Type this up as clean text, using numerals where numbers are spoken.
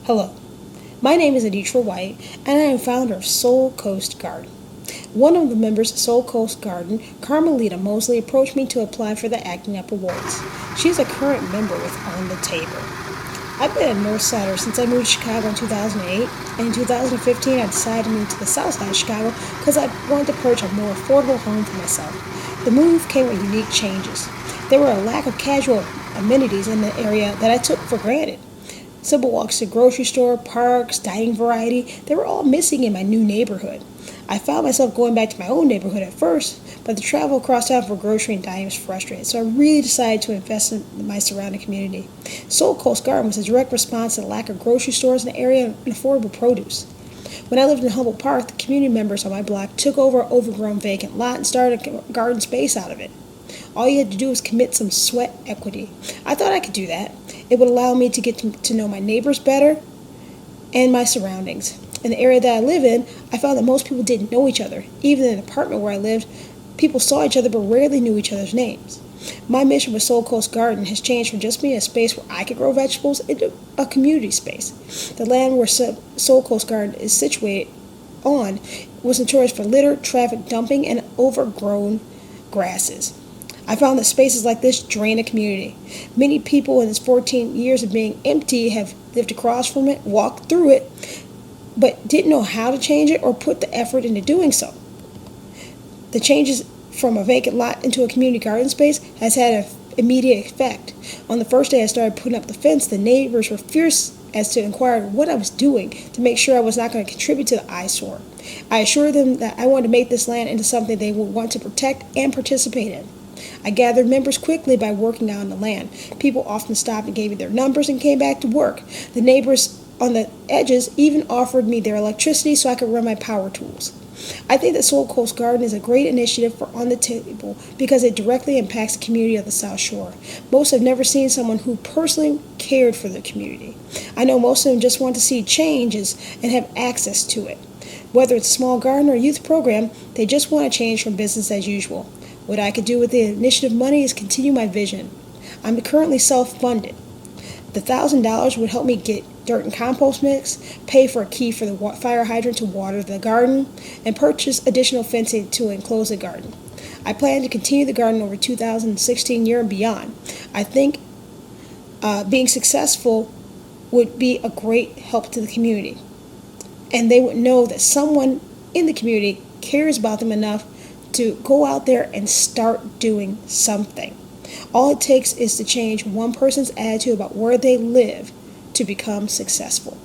Hello, my name is Aditra White, and I am founder of Soul Coast Garden. One of the members of Soul Coast Garden, Carmelita Mosley, approached me to apply for the Acting Up Awards. She's a current member with On the Table. I've been a Northsider since I moved to Chicago in 2008, and in 2015 I decided to move to the South Side of Chicago because I wanted to purchase a more affordable home for myself. The move came with unique changes. There were a lack of casual amenities in the area that I took for granted. Simple walks to the grocery store, parks, dining variety, they were all missing in my new neighborhood. I found myself going back to my own neighborhood at first, but the travel across town for grocery and dining was frustrating, so I really decided to invest in my surrounding community. Soul Coast Garden was a direct response to the lack of grocery stores in the area and affordable produce. When I lived in Humboldt Park, the community members on my block took over an overgrown vacant lot and started a garden space out of it. All you had to do was commit some sweat equity. I thought I could do that. It would allow me to get to know my neighbors better and my surroundings. In the area that I live in, I found that most people didn't know each other. Even in the apartment where I lived, people saw each other but rarely knew each other's names. My mission with Soul Coast Garden has changed from just being a space where I could grow vegetables into a community space. The land where Soul Coast Garden is situated on was notorious for litter, traffic dumping, and overgrown grasses. I found that spaces like this drain a community. Many people in its 14 years of being empty have lived across from it, walked through it, but didn't know how to change it or put the effort into doing so. The changes from a vacant lot into a community garden space has had an immediate effect. On the first day I started putting up the fence, the neighbors were fierce as to inquire what I was doing to make sure I was not going to contribute to the eyesore. I assured them that I wanted to make this land into something they would want to protect and participate in. I gathered members quickly by working out on the land. People often stopped and gave me their numbers and came back to work. The neighbors on the edges even offered me their electricity so I could run my power tools. I think that Soul Coast Garden is a great initiative for On the Table because it directly impacts the community of the South Shore. Most have never seen someone who personally cared for the community. I know most of them just want to see changes and have access to it. Whether it's a small garden or a youth program, they just want to change from business as usual. What I could do with the initiative money is continue my vision. I'm currently self-funded. The $1,000 would help me get dirt and compost mix, pay for a key for the fire hydrant to water the garden, and purchase additional fencing to enclose the garden. I plan to continue the garden over 2016 year and beyond. I think being successful would be a great help to the community. And they would know that someone in the community cares about them enough to go out there and start doing something. All it takes is to change one person's attitude about where they live to become successful.